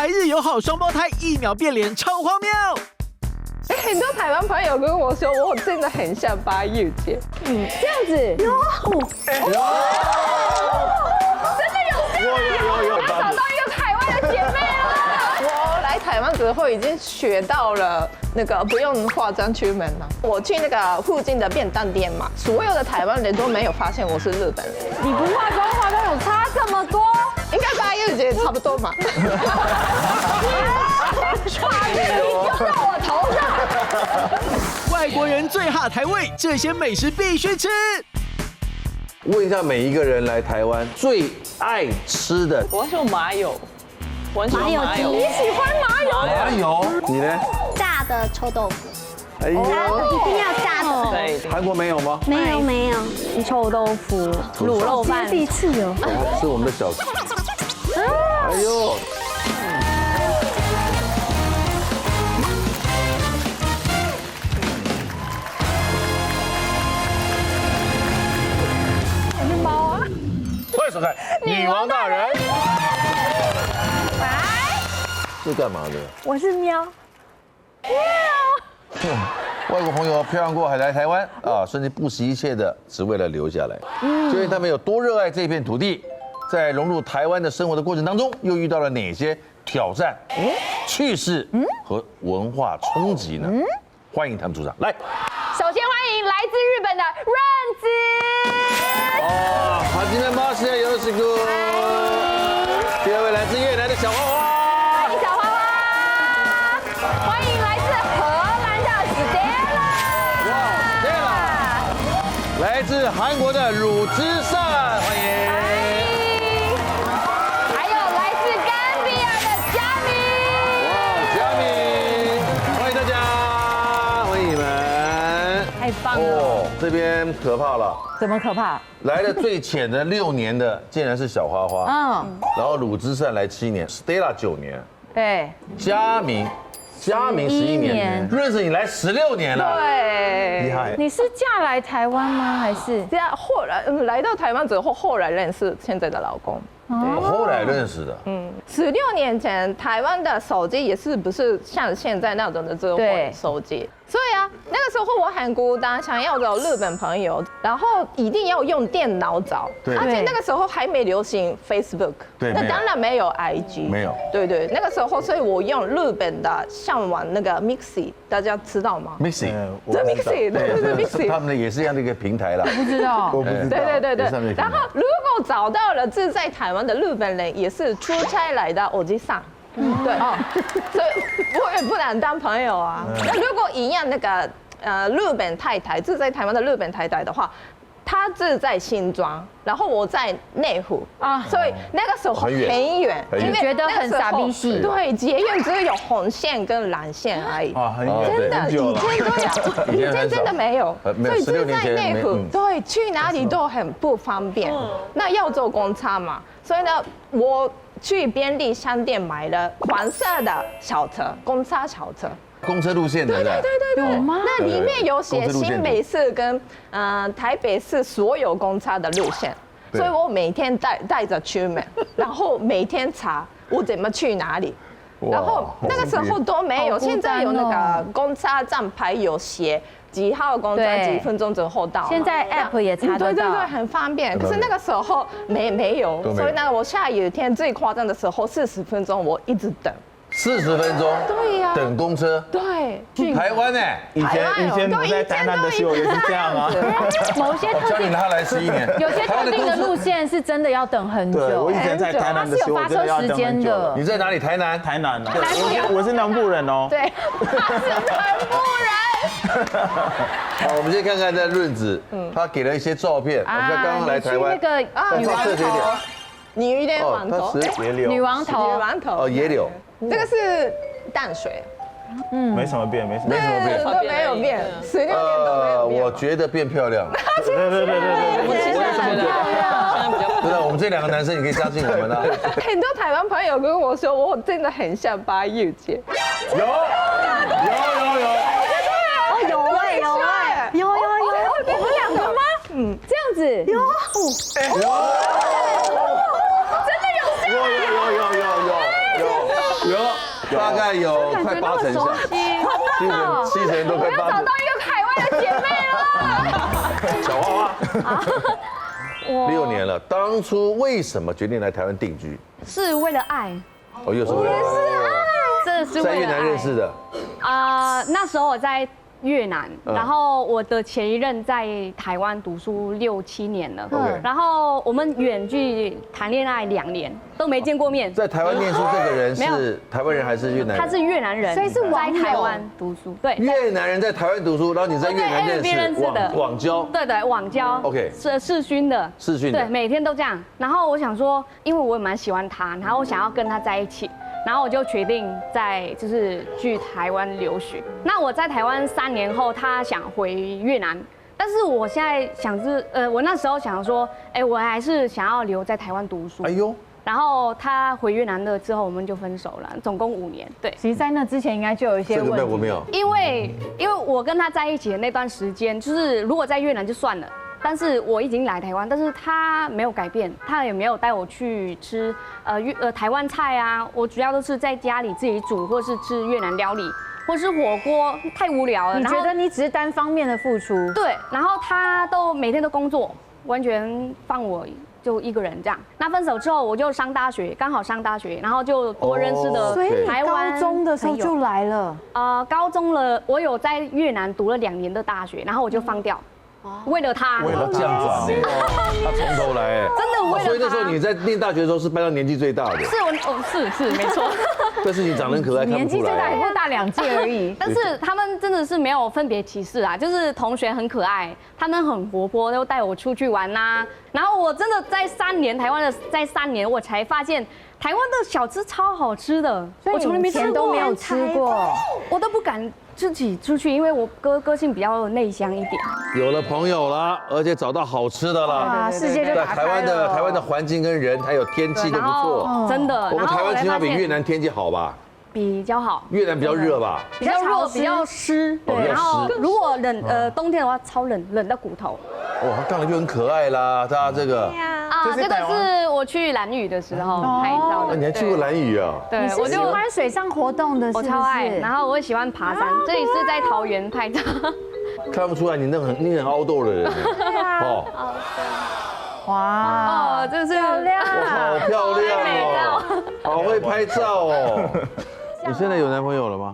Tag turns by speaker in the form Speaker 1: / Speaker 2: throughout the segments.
Speaker 1: 台日友好双胞胎1秒变脸，超荒谬！
Speaker 2: 很多台湾朋友跟我说，我真的很像巴佑姐。
Speaker 3: 这样子
Speaker 2: 有找到一个台湾的姐妹了。我来台湾之后已经学到了那个不用化妆出门了。我去那个附近的便当店嘛，所有的台湾人都没有发现我是日本人。
Speaker 3: 你不化妆，化妆有差这么多？
Speaker 2: 应该巴佑姐差不多嘛。把这个丢到我头上。
Speaker 1: 外国人最哈台味，这些美食必须吃。
Speaker 4: 问一下每一个人来台湾最爱吃的
Speaker 5: 我喜欢麻油，我很喜欢麻油。
Speaker 3: 你喜欢麻油？
Speaker 4: 麻油，你呢？
Speaker 6: 炸的臭豆腐，
Speaker 4: 哎呦，
Speaker 6: 一定要炸的。
Speaker 5: 对，
Speaker 4: 韩国没有吗？
Speaker 6: 没有，
Speaker 3: 臭豆腐、卤肉饭，第一次有。
Speaker 4: 是我们的小吃。哎呦，欢迎收看《女王大人》。是干嘛的？
Speaker 3: 我是喵。
Speaker 4: 外国朋友漂洋过海来台湾啊，甚至不惜一切的，只为了留下来。究竟他们有多热爱这片土地？在融入台湾的生活的过程当中，又遇到了哪些挑战、趣事和文化冲击呢？欢迎他们组长来。
Speaker 3: 首先欢迎来自日本的润子。
Speaker 4: 哦，好，今天马上有请哥。第二位来自越南的小花花。
Speaker 3: 欢迎小花花。欢迎来自荷兰的 Stella。
Speaker 4: 哇 ，Stella。来自韩国的乳之善，欢迎。
Speaker 3: 还有来自甘比亚的佳明。
Speaker 4: 哇，佳明，欢迎大家，欢迎你们。
Speaker 3: 太棒了！
Speaker 4: 哦，这边可怕了。
Speaker 3: 怎么可怕？
Speaker 4: 来的最浅的6年的，竟然是小花花。然后鲁之善来7年 ，Stella 9年，
Speaker 3: 对，
Speaker 4: 佳明11年，润子你来16年了，
Speaker 2: 对，
Speaker 4: 厉害。
Speaker 3: 你是嫁来台湾吗？还是
Speaker 2: 这样后来来到台湾之后，后来认识现在的老公。
Speaker 4: 我后来认识的，
Speaker 2: 16年前，台湾的手机也是不是像现在那种的智慧手机，所以啊，那个时候我很孤单，想要找日本朋友，然后一定要用电脑找，
Speaker 4: 对
Speaker 2: 而且那个时候还没流行 Facebook，
Speaker 4: 对
Speaker 2: 那当然没有 IG，
Speaker 4: 没有，
Speaker 2: 对，那个时候，所以我用日本的上网那个 Mixi， 大家知道吗
Speaker 4: Mixi，
Speaker 2: 这 Mixi， 对 Mixi，
Speaker 4: 他们的也是一样的一个平台啦。
Speaker 3: 不知道？
Speaker 4: 我不知道，
Speaker 2: 对。然后如果找到了是在台湾的日本人，也是出差来的おじさん，对，所以我也不能当朋友啊。那如果一样那个日本太太住在台湾的日本太太的话，她住在新庄，然后我在内湖啊，所以那个时候很远，
Speaker 3: 因为觉得很傻逼戏。
Speaker 2: 对，捷运只有红线跟蓝线而已。
Speaker 4: 啊，很远，
Speaker 2: 真的，以前真的没有，所以住在内湖，对，去哪里都很不方便。那要坐公车嘛，所以呢，我去便利商店买了黄色的小车，公车小车。
Speaker 4: 公车路线的，
Speaker 2: 对，
Speaker 3: 有吗？
Speaker 2: 那里面有写新北市跟台北市所有公车的路线，所以我每天带着出门，然后每天查我怎么去哪里。然后那个时候都没有，现在有那个公车站牌有写几号公车几分钟之后到。
Speaker 3: 现在 App 也查得到，
Speaker 2: 对，很方便。可是那个时候没有，所以呢，我下雨天最夸张的时候40分钟，我一直等。
Speaker 4: 40分钟，
Speaker 2: 对呀，
Speaker 4: 等公车，
Speaker 2: 对，
Speaker 4: 台湾呢？
Speaker 7: 以前我在台南的时候也是这样啊。
Speaker 3: 某些特定，
Speaker 4: 他来11年，
Speaker 3: 有些特定的路线是真的要等很久。
Speaker 7: 对，我以前在台南的时候真的要等很久。
Speaker 4: 你在哪里？台南？
Speaker 7: 台南啊，我是南部人哦。
Speaker 2: 对，他是南部人。
Speaker 4: 好，我们先看看这润子，他给了一些照片。我们刚刚来台湾，
Speaker 3: 那个
Speaker 2: 女王头，女的王头，
Speaker 3: 女王头，
Speaker 4: 哦，野柳。
Speaker 2: 这个是淡水，
Speaker 7: 没什么变，
Speaker 2: 都没有变，16年都没有变。
Speaker 4: 我觉得变漂亮了。
Speaker 7: 对，
Speaker 3: 我也很漂亮。
Speaker 4: 真的，我们这2个男生，你可以相信我们啦。
Speaker 2: 很多台湾朋友跟我说，我真的很像巴佑姐。
Speaker 4: 有。
Speaker 3: 我们2个吗？这样子。有。真的有像。
Speaker 4: 有。有，大概有快80%以上，70%都快
Speaker 3: 我要找
Speaker 4: 80%
Speaker 3: 到。一个海外的姐妹了。
Speaker 4: 小花花，6年了，当初为什么决定来台湾定居？
Speaker 3: 是为了爱，
Speaker 4: 哦，又是为了
Speaker 3: 真的是为了爱。
Speaker 4: 在越南认识的，
Speaker 3: 那时候我在越南，然后我的前一任在台湾读书6、7年了
Speaker 4: OK，
Speaker 3: 然后我们远距谈恋爱2年都没见过面。
Speaker 4: 在台湾念书这个人
Speaker 3: 没有
Speaker 4: 是台湾人还是越南人？
Speaker 3: 他是越南人，
Speaker 6: 所以是网友
Speaker 3: 在台湾读书，对。
Speaker 4: 越南人在台湾读书，然后你在越南
Speaker 3: 对 FB 认识的
Speaker 4: 网交。
Speaker 3: 对对，网交
Speaker 4: OK
Speaker 3: 是视讯的，
Speaker 4: 视讯的
Speaker 3: 对，每天都这样。然后我想说，因为我也蛮喜欢他，然后我想要跟他在一起，然后我就决定就是去台湾留学。那我在台湾3年后，他想回越南，但是我现在想我那时候想说，我还是想要留在台湾读书。
Speaker 4: 哎呦，
Speaker 3: 然后他回越南了之后，我们就分手了，总共5年。对，
Speaker 8: 其实，在那之前应该就有一些
Speaker 4: 这个
Speaker 8: 问题。
Speaker 4: 我没有。
Speaker 3: 因为我跟他在一起的那段时间，就是如果在越南就算了，但是我已经来台湾，但是他没有改变，他也没有带我去吃台湾菜啊，我主要都是在家里自己煮，或是吃越南料理，或是火锅，太无聊了。
Speaker 8: 你觉得你只是单方面的付出？
Speaker 3: 对，然后他都每天都工作，完全放我就一个人这样。那分手之后，我就上大学，刚好上大学，然后就多认识的
Speaker 8: 所以你
Speaker 3: 台湾
Speaker 8: 高中的时候就来了。
Speaker 3: 高中了，我有在越南读了2年的大学，然后我就放掉。为了他，
Speaker 4: 为了这样转呢，他从头来哎，
Speaker 3: 真的为了他。
Speaker 4: 所以那时候你在念大学的时候是班上年纪最大的，
Speaker 3: 是我是没错，
Speaker 4: 但是你长得很可爱，看
Speaker 8: 年
Speaker 4: 不出
Speaker 8: 纪最大也
Speaker 4: 来。
Speaker 8: 就大2届而已。
Speaker 3: 但是他们真的是没有分别歧视啊，就是同学很可爱，他们很活泼，都带我出去玩呐。然后我真的在台湾在3年，我才发现台湾的小吃超好吃的，我从来没吃过，
Speaker 8: 都没有吃过，
Speaker 3: 我都不敢自己出去，因为我个性比较内向一点。
Speaker 4: 有了朋友了，而且找到好吃的了。
Speaker 8: 啊，世界就
Speaker 4: 在
Speaker 8: 打开了。
Speaker 4: 台湾的环境跟人还有天气都不错。
Speaker 3: 真的。
Speaker 4: 我们台湾起码比越
Speaker 3: 南
Speaker 4: 南天气好吧？
Speaker 3: 比较好，
Speaker 4: 越南比较热吧？
Speaker 3: 比较热，比较湿。
Speaker 4: 比较湿
Speaker 3: 然后如果冬天的话，超冷到骨头。
Speaker 4: 哇，他刚才就很可爱啦，他这个。
Speaker 3: 这个是我去兰屿的时候拍照的。
Speaker 4: 你还去过兰屿啊？
Speaker 3: 对，
Speaker 8: 你是喜欢水上活动的，
Speaker 3: 我超爱。然后我也喜欢爬山，这里是在桃园拍照。
Speaker 4: 看不出来你很outdoor的人。哦。
Speaker 8: 哇，
Speaker 3: 这是
Speaker 8: 漂亮，
Speaker 4: 好漂亮哦，好会拍照哦。你现在有男朋友了吗？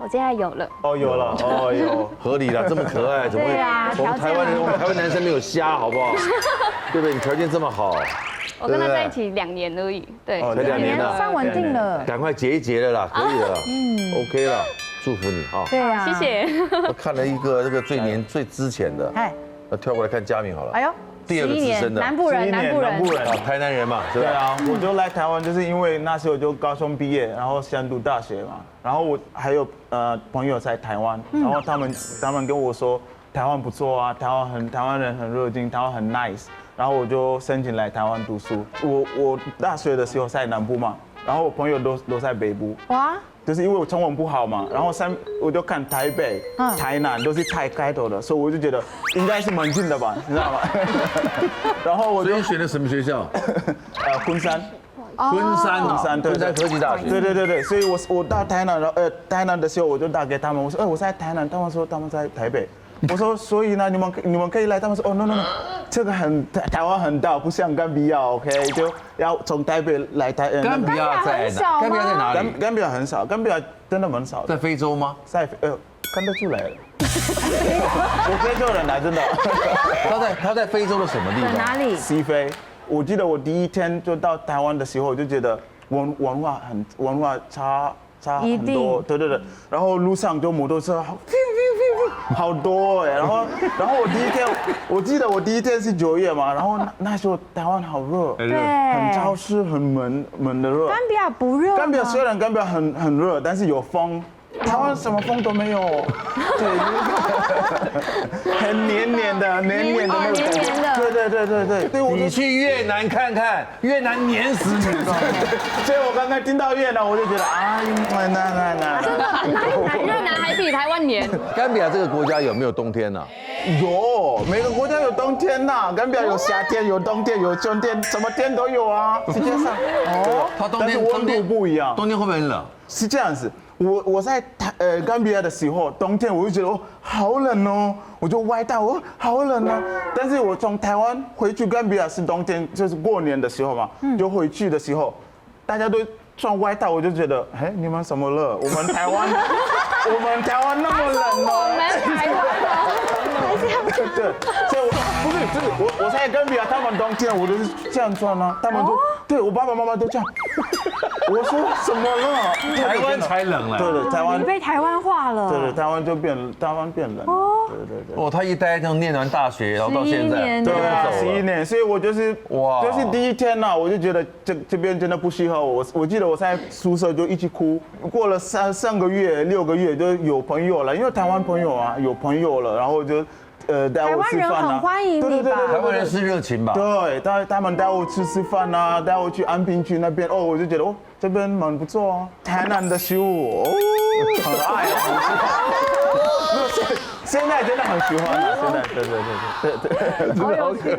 Speaker 3: 我现在有了。
Speaker 7: 哦，有了，哦有，
Speaker 4: 合理啦，这么可爱，怎么会？我们台湾男生没有瞎，好不好？对不对？你条件这么好，
Speaker 3: 我跟他在一起2年而已，对，
Speaker 4: 才2年呢，
Speaker 8: 算稳定了，
Speaker 4: 赶快结一结了啦，可以了，OK 了，祝福你哈。
Speaker 8: 对啊，
Speaker 3: 谢谢。
Speaker 4: 我看了一个这个最之前的，那跳过来看佳明好了。
Speaker 8: 哎呦，
Speaker 4: 第2个资深的
Speaker 8: 南部人，
Speaker 4: 台南人嘛，
Speaker 7: 对啊，我就来台湾，就是因为那时候就高中毕业，然后想读大学嘛，然后我还有朋友在台湾，然后他们跟我说台湾不错啊，台湾人很热情，台湾很 nice， 然后我就申请来台湾读书。我大学的时候在南部嘛，然后我朋友都在北部。哇。就是因为我中文不好嘛，然后我就看台北、台南都是泰开头的，所以我就觉得应该是蛮近的吧，你知道吗？然后我就
Speaker 4: 选的什么学校？
Speaker 7: 昆山。
Speaker 4: 昆山科技大学。
Speaker 7: 对，所以我到台南的时候，我就打给他们，我说我在台南，他们说他们在台北。我说，所以呢，你们可以来。他们说，哦 ，no， 这个台湾很大，不像甘比亚 ，OK， 就要从台北来台。
Speaker 4: 甘比亚在哪？甘比亚在哪里？
Speaker 7: 甘比亚很少，甘比亚真的很少。
Speaker 4: 在非洲吗？
Speaker 7: 看得出来了。我非洲人来，真的。
Speaker 4: 他在非洲的什么地方？
Speaker 8: 哪里？
Speaker 7: 西非。我记得我第一天就到台湾的时候，我就觉得文化差很多，对，然后路上就摩托车好多哎，然后我记得我第一天是9月嘛，然后那时候台湾好热，
Speaker 8: 对，
Speaker 7: 很潮湿，很闷的热。
Speaker 8: 甘比亚不热，
Speaker 7: 甘比亚虽然甘比亚很热，但是有风。台湾什么风都没有，对，很黏的那种感觉，对，
Speaker 4: 你去越南看看，越南黏死你！
Speaker 7: 所以我刚刚听到越南，我就觉得那，
Speaker 3: 真的，越南还比台湾黏。
Speaker 4: 甘比亚这个国家有没有冬天呢？
Speaker 7: 有，每个国家有冬天呐，甘比亚有夏天，有冬天，有春天，什么天都有啊。世界上，
Speaker 4: 它冬天
Speaker 7: 但是温度不一样。
Speaker 4: 冬天会不会很冷？
Speaker 7: 是这样子。我在冈比亚的时候，冬天我就觉得好冷哦，我就外套好冷哦。但是我从台湾回去冈比亚是冬天，就是过年的时候嘛，就回去的时候，大家都穿外套，我就觉得，哎，你们什么热？我们台湾那么冷哦。
Speaker 3: 我们台湾
Speaker 7: 对，所以不是，就是我在冈比亚，他们冬天我都是这样穿啊，他们就对我爸爸妈妈都这样。我说什么了？
Speaker 4: 台湾才冷了。
Speaker 7: 对对，台湾
Speaker 8: 你被台湾化了。
Speaker 7: 对对，台湾变冷。对。
Speaker 4: 哦，他一待就念完大学，然后到现在，
Speaker 8: 11年
Speaker 7: 对啊，
Speaker 4: 就走了
Speaker 7: 11年，所以我就是就是第一天呢，我就觉得这边真的不适合我。我记得我在宿舍就一直哭，过了3个月、6个月就有朋友了，因为台湾朋友啊有朋友了，然后就带我吃饭啊。
Speaker 8: 台湾人很欢迎你吧？
Speaker 4: 台湾人是热情吧？
Speaker 7: 对，他们带我吃饭啊，带我去安平区那边，我就觉得这边蛮不错啊。台南的食物很爱啊，现在真的很喜欢了，现在对，
Speaker 3: 好有趣。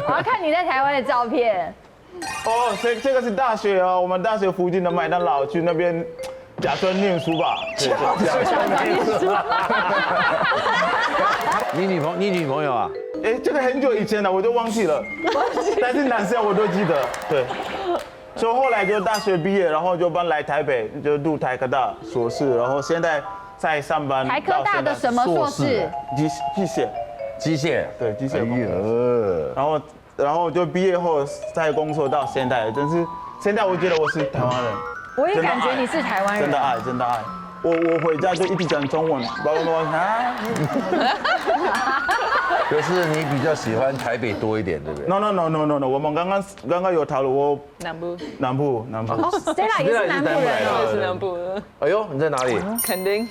Speaker 3: 我要看你在台湾的照片。
Speaker 7: 这个是大学哦，我们大学附近的麦当劳，去那边假装念书吧。假装念书。
Speaker 4: 你女朋友啊？
Speaker 7: 这个很久以前了，我就忘记了。但是男生我都记得，对。所以后来就大学毕业，然后就搬来台北，就读台科大硕士，然后现在在上班。
Speaker 8: 台科大的什么硕士？
Speaker 7: 机械。对，机械工程。然后就毕业后在工作到现在，真是现在我觉得我是台湾人。
Speaker 8: 我也感觉你是台湾人。
Speaker 7: 真的爱。我回家就一直讲中文，爸爸妈妈啊。
Speaker 4: 可是你比较喜欢台北多一点，对不对
Speaker 7: ？No， 我们刚刚有讨论，我
Speaker 5: 南部。
Speaker 8: Stella 也是南部人
Speaker 5: 我也是南部的。
Speaker 4: 哎呦，你在哪里？
Speaker 5: 垦丁，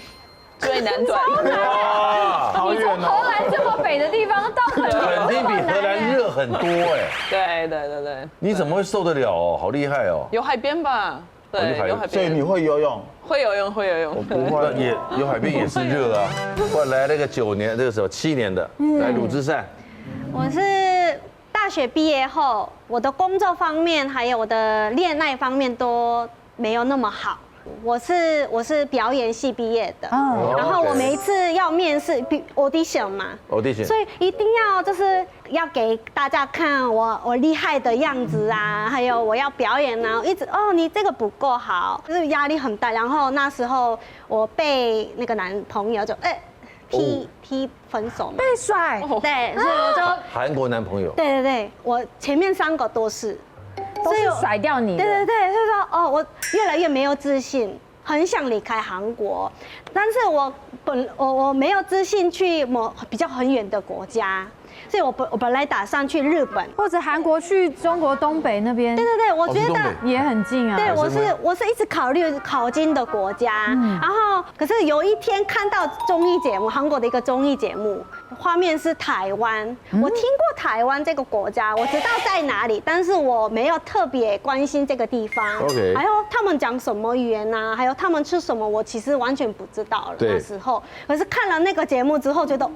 Speaker 5: 最南端。
Speaker 4: 哇，
Speaker 3: 你从荷兰这么北的地方到垦
Speaker 4: 垦丁比荷兰热很多哎。
Speaker 5: 对。
Speaker 4: 你怎么会受得了哦？好厉害哦！
Speaker 5: 有海边吧？对，有海边。
Speaker 7: 所以你会游泳？
Speaker 5: 会游泳。
Speaker 7: 我不会，
Speaker 4: 也有海边也是热啊。后来来那个9年，这个时候7年的，来鲁智善。
Speaker 6: 我是大学毕业后，我的工作方面还有我的恋爱方面都没有那么好。我是表演系毕业的，然后我每一次要面试 audition 嘛，所以一定要就是要给大家看我厉害的样子啊，还有我要表演啊，一直你这个不够好，就是压力很大。然后那时候我被那个男朋友就踢分手嘛，
Speaker 8: 被甩。
Speaker 6: 对，所以我就
Speaker 4: 韩国男朋友。
Speaker 6: 对，我前面3个都是
Speaker 8: 甩掉你。
Speaker 6: 对，所以说我越来越没有自信，很想离开韩国，但是我没有自信去比较很远的国家，所以我本来打算去日本
Speaker 8: 或者韩国，去中国东北那边。
Speaker 6: 对，我觉得
Speaker 8: 也很近啊。
Speaker 6: 对，我是一直考虑靠近的国家，然后可是有一天看到综艺节目，韩国的一个综艺节目，画面是台湾，我听过台湾这个国家，我知道在哪里，但是我没有特别关心这个地方。
Speaker 4: OK。
Speaker 6: 还有他们讲什么语言啊，还有他们吃什么，我其实完全不知道了那时候。可是看了那个节目之后，觉得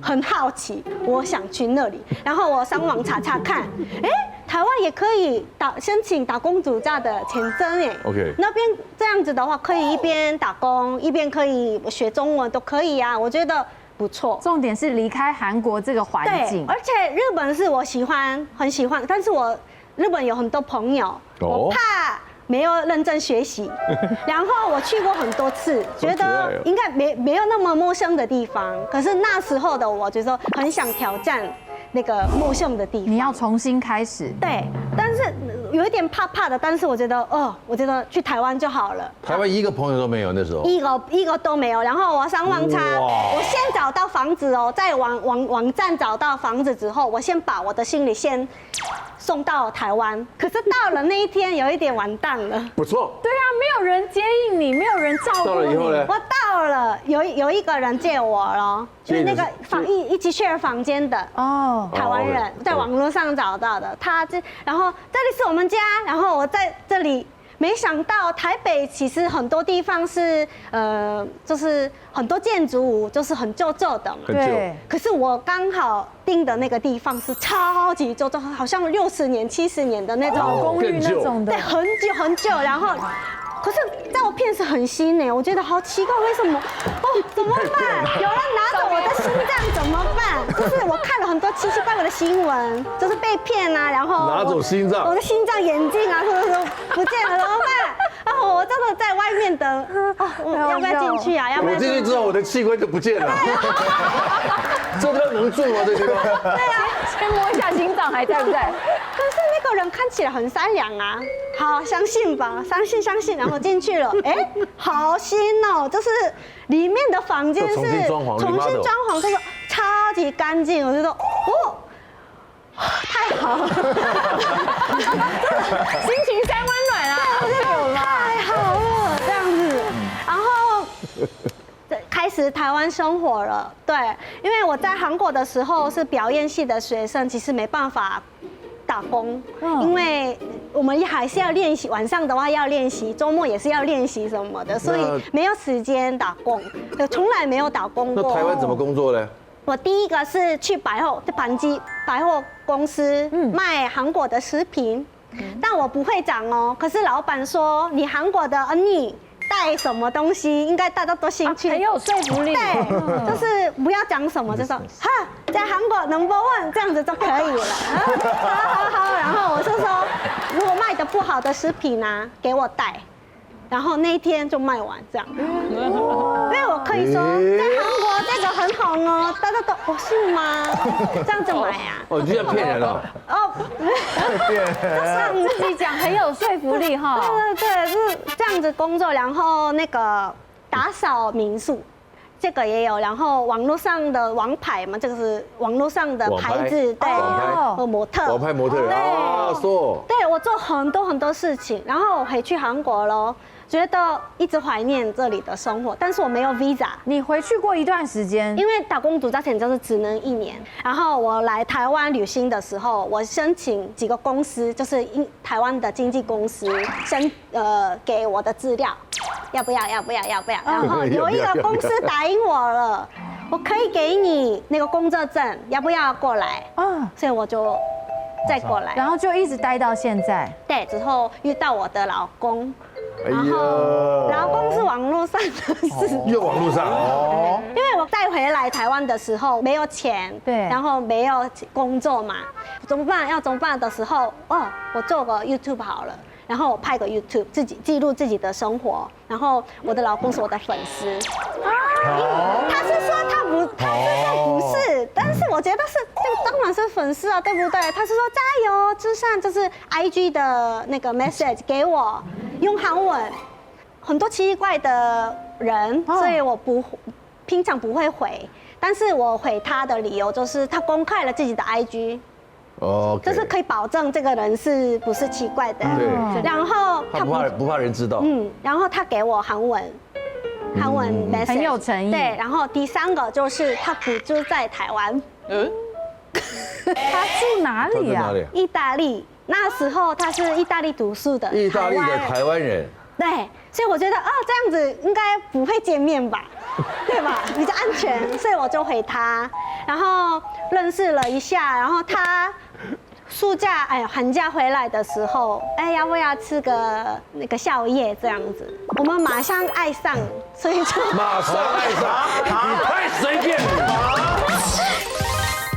Speaker 6: 很好奇，我想去那里，然后我上网查看，台湾也可以申请打工度假的签证
Speaker 4: OK。
Speaker 6: 那边这样子的话，可以一边打工一边可以学中文都可以啊，我觉得不错。
Speaker 8: 重点是离开韩国这个环境。
Speaker 6: 对，而且日本是我很喜欢，但是我日本有很多朋友，我怕没有认真学习，然后我去过很多次，觉得应该没有那么陌生的地方。可是那时候的我，就说很想挑战那个陌生的地方。
Speaker 8: 你要重新开始。
Speaker 6: 对，但是有一点怕的，但是我觉得去台湾就好了。
Speaker 4: 台湾一个朋友都没有那时候。
Speaker 6: 一个都没有。然后我上网查，我先找到房子在网站找到房子之后，我先把我的行李先送到台湾。可是到了那一天，有一点完蛋了。
Speaker 4: 不错。
Speaker 8: 对啊，没有人接应你，没有人照顾你。
Speaker 4: 到了以后呢？
Speaker 6: 我到了，有一个人借我了，就是那个一起 share 房间的台湾人，在网络上找到的。然后这里是我们家，然后我在这里。没想到台北其实很多地方是就是很多建筑物就是很旧的嘛。
Speaker 8: 对。
Speaker 6: 可是我刚好订的那个地方是超级旧，好像60年、70年的那种
Speaker 8: 公寓那种的。
Speaker 6: 对，很久。然后可是照片是很新呢，我觉得好奇怪，为什么？哦，怎么办？有人拿走我的心脏怎么办？就是我看了很多奇奇怪怪的新闻，就是被骗啊，然后
Speaker 4: 拿走心脏，
Speaker 6: 我的心脏、眼镜啊，什么不见了，怎么办？然后我真的在外面等，我要不要进去啊？要不要？
Speaker 4: 我进去之后，我的器官就不见了。这都能做吗？这些都？
Speaker 6: 对啊，
Speaker 3: 先摸一下心脏还在不在？
Speaker 6: 可是那个人看起来很善良啊，好，相信吧，相信，然后进去了，哎，好新哦，就是里面的房间是
Speaker 4: 重新装潢，
Speaker 6: 就是超级干净，我就说哦。太好了，心
Speaker 3: 情三温暖啊！
Speaker 6: 太好了，这样子，然后开始台湾生活了。对，因为我在韩国的时候是表演系的学生，其实没办法打工，因为我们还是要练习，晚上的话要练习，周末也是要练习什么的，所以没有时间打工，从来没有打工过。
Speaker 4: 那台湾怎么工作呢？
Speaker 6: 我第一个是去百货公司卖韩国的食品，但我不会讲哦。可是老板说你韩国的恩妮带什么东西，应该大家都兴趣，
Speaker 3: 很有说服力。
Speaker 6: 对，就是不要讲什么，就说哈，在韩国 No.1这样子就可以了。好，然后我就说，如果卖的不好的食品啊，给我带。然后那一天就卖完这样，因为我可以说在韩国这个很红哦，大家都我是吗？这样就买啊。
Speaker 4: 哦，你这样骗人了。
Speaker 6: 哦，
Speaker 8: 骗人。自己讲很有说服力哈。
Speaker 6: 对，是这样子工作，然后那个打扫民宿。这个也有，然后网络上的王牌嘛，这个是网络上的牌子，对，模特，
Speaker 4: 网拍模特，啊，说，
Speaker 6: 对我做很多事情，然后我回去韩国咯，觉得一直怀念这里的生活，但是我没有 visa。
Speaker 8: 你回去过一段时间，
Speaker 6: 因为打工度假签就是只能1年，然后我来台湾旅行的时候，我申请几个公司，就是台湾的经纪公司给我的资料。要不要？然后有一个公司答应我了，我可以给你那个工作证，要不要过来？所以我就再过来，
Speaker 8: 然后就一直待到现在。
Speaker 6: 对，之后遇到我的老公，然后老公是网络上的事，
Speaker 4: 又网络上哦。
Speaker 6: 因为我带回来台湾的时候没有钱，
Speaker 8: 对，
Speaker 6: 然后没有工作嘛，怎么办的时候，我做个 YouTube 好了。然后我拍个 YouTube， 自己记录自己的生活。然后我的老公是我的粉丝，他是说不是，但是我觉得是这个当然是粉丝啊，对不对？他是说加油，就像就是 IG 的那个 message 给我，用韩文，很多奇怪的人，所以我平常不会回，但是我回他的理由就是他公开了自己的 IG。就是可以保证这个人是不是奇怪的，
Speaker 4: 对。
Speaker 6: 然后
Speaker 4: 他不怕人知道，
Speaker 6: 然后他给我韩文 message，
Speaker 8: 很有诚意。
Speaker 6: 对，然后第3个就是他不住在台湾，
Speaker 8: 他住哪里啊？
Speaker 6: 意大利。那时候他是意大利读书的，
Speaker 4: 意大利的台湾人。
Speaker 6: 对，所以我觉得这样子应该不会见面吧，对吧？比较安全，所以我就回他，然后认识了一下，然后他暑假寒假回来的时候，要不要吃个那个宵夜这样子？我们马上爱上，所以就
Speaker 4: 马上爱上，你太随便了。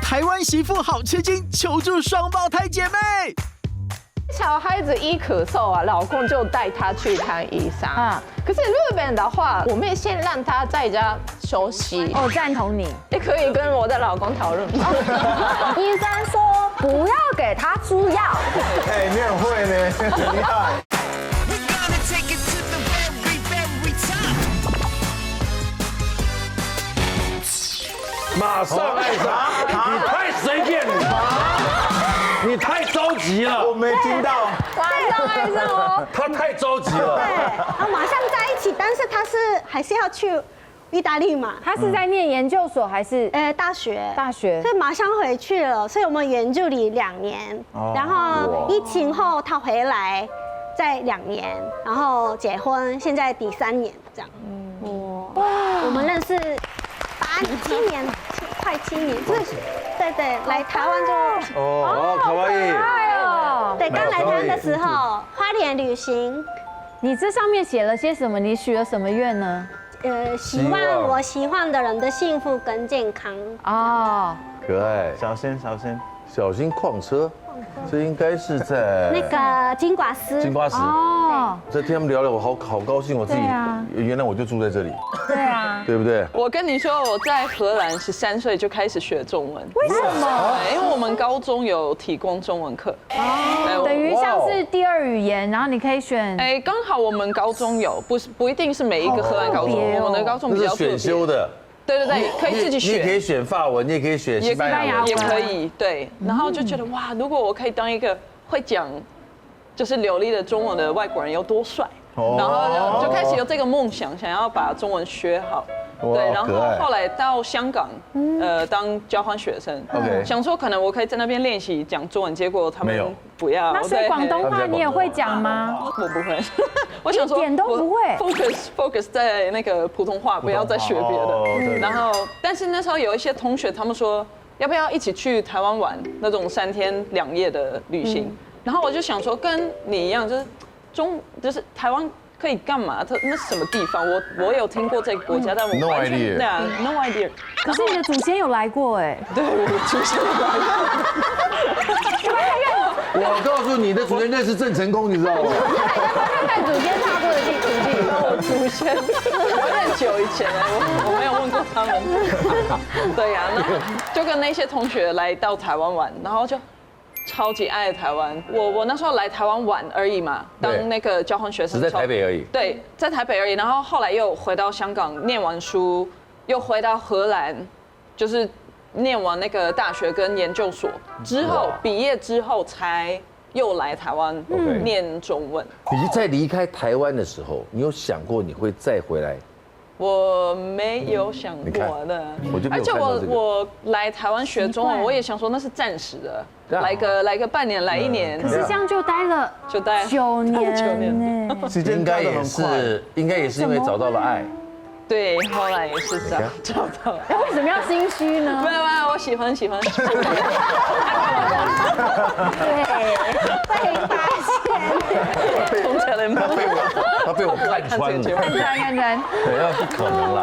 Speaker 1: 台湾媳妇好吃惊，求助双胞胎姐妹。
Speaker 2: 小孩子一咳嗽啊，老公就带他去看医生。可是日本的话，我们先让他在家休息。
Speaker 8: 我赞同你，
Speaker 2: 也可以跟我的老公讨论。
Speaker 3: 医生说不要给他输药。
Speaker 7: 你很会呢，厉害。
Speaker 4: 马上爱上，你太随便了。你太着急了，
Speaker 7: 我没听到。
Speaker 3: 马上爱上哦，
Speaker 4: 他太着急了。
Speaker 6: 对，然后马上在一起，但是他还是要去意大利嘛。
Speaker 8: 他是在念研究所还是
Speaker 6: 大学？
Speaker 8: 大学，
Speaker 6: 所以马上回去了。所以我们远距离2年，然后疫情后他回来，再2年，然后结婚，现在第3年这样。我们认识7年，快7年，对，来台湾就
Speaker 4: 卡哇伊，
Speaker 6: 对，刚来台湾的时候，花莲旅行，
Speaker 8: 你这上面写了些什么？你许了什么愿呢？
Speaker 6: 希望我喜欢的人的幸福跟健康。
Speaker 8: 哦，
Speaker 4: 可爱，
Speaker 7: 小心小心。
Speaker 4: 小心矿车，这应该是在
Speaker 6: 那个金瓜丝。
Speaker 4: 金瓜石。
Speaker 8: 哦，
Speaker 4: 这听他们聊聊，我好高兴，我自己
Speaker 8: 对啊
Speaker 4: 原来我就住在这里，
Speaker 8: 对啊，
Speaker 4: 对不对？
Speaker 5: 我跟你说，我在荷兰13岁就开始学中文。
Speaker 8: 为什么？
Speaker 5: 对，因为我们高中有提供中文课。哦
Speaker 8: 等于像是第二语言，然后你可以选。
Speaker 5: 哎，刚好我们高中有，不一定是每一个荷兰高中，
Speaker 8: 好特别哦
Speaker 5: 我们的高中比较
Speaker 4: 那是选修的，
Speaker 5: 对对对，可以自己
Speaker 4: 你也可以
Speaker 5: 选，
Speaker 4: 选法文，你也可以选西班牙文，
Speaker 5: 也可以对。然后就觉得哇，如果我可以当一个会讲就是流利的中文的外国人，有多帅。然后就开始有这个梦想，想要把中文学好。对，然后后来到香港，当交换学生
Speaker 4: OK
Speaker 5: 想说可能我可以在那边练习讲中文，结果他
Speaker 4: 没有
Speaker 5: 们不要。
Speaker 8: 那所以广东话
Speaker 4: 对
Speaker 8: 你也会讲吗？
Speaker 5: 我不会，我想说
Speaker 8: 一点都不会
Speaker 5: 我 focus 在那个普通话，不要再学别的。然后，但是那时候有一些同学他们说，要不要一起去台湾玩那种3天2夜的旅行？然后我就想说，跟你一样，就是台湾。可以干嘛？那是什么地方？我有听过这个国家，但我完全对啊 ，no idea。
Speaker 8: 可是你的祖先有来过哎。
Speaker 5: 对，我的祖先有来过。
Speaker 4: 我告诉你的祖先认识郑成功，你知道吗？
Speaker 8: 看看祖先踏过的地土地。
Speaker 5: 我祖先，我很久以前我没有问过他们。对呀，然后就跟那些同学来到台湾玩，然后就。超级爱台湾，我那时候来台湾玩而已嘛，当那个交换学生，
Speaker 4: 只在台北而已。
Speaker 5: 对，在台北而已。然后后来又回到香港念完书，又回到荷兰，就是念完那个大学跟研究所之后，毕业之后才又来台湾念中文。
Speaker 4: 你在离开台湾的时候，你有想过你会再回来？
Speaker 5: 我没有想过的，而且我来台湾学中文，我也想说那是暂时的，来个半年，来1年。
Speaker 8: 可是这样就待了9年呢，
Speaker 7: 时间
Speaker 4: 应该也是因为找到了爱。
Speaker 5: 对，后来也是找到了。
Speaker 8: 为什么要心虚呢？
Speaker 5: 没有，我喜欢。对，
Speaker 8: 被发现。
Speaker 5: 从前的梦，
Speaker 4: 他被我看穿了。
Speaker 8: 看穿。
Speaker 4: 对，那不可能啦。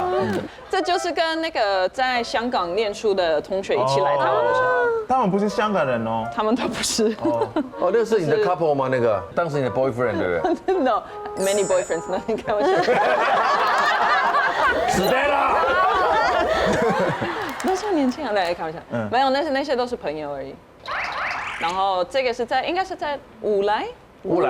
Speaker 5: 这就是跟那个在香港念书的同学一起来台湾的时候，
Speaker 7: 他们不是香港人哦，
Speaker 5: 他们都不是。
Speaker 4: 哦，那是你的 couple 吗？那个当时你的 boyfriend 对不对
Speaker 5: ？No, many boyfriends， 那你开玩笑。
Speaker 4: 死呆了。
Speaker 5: 那时候年轻人来开玩笑，没有，那些都是朋友而已。然后这个是应该是在乌来
Speaker 8: 温